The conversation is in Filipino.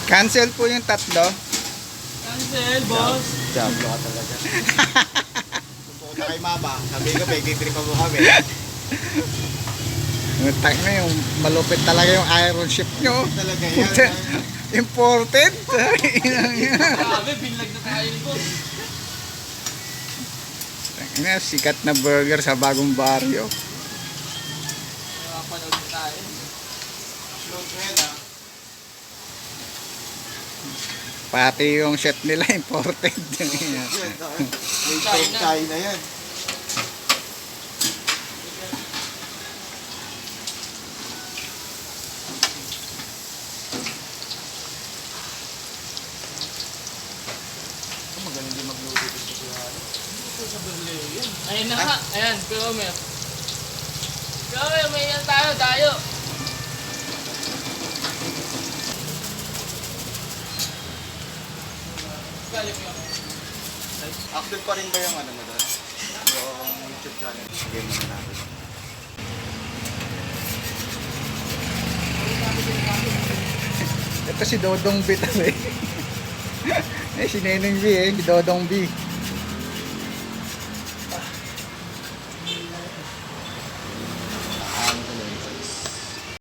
Cancel po yung tatlo. Cancel, boss. Diablo ka talaga. Subuko na kay mama. Sabi ko, may trip mo kami. Tang na yung malupit talaga yung iron ship nyo. Talaga Puta, yan. imported. Grabe, binlag na tayo ni boss. Tangina, sikat na burger sa bagong baryo. Nakapanood na tayo. Upload ko yan ah. Pati yung chef nila imported. Yan, ah. May China yan. Magaling din magluto dito sa Ito sa Berlin. Ayun na nga. Ayan, Kuya Omer. Kuya Omer, may yan tayo. Galing yun. Active pa rin ba yung ano mo doon? Yung YouTube channel. Sige mo na natin. Ito si Dodong B tabi. Si Neneng B si Dodong B.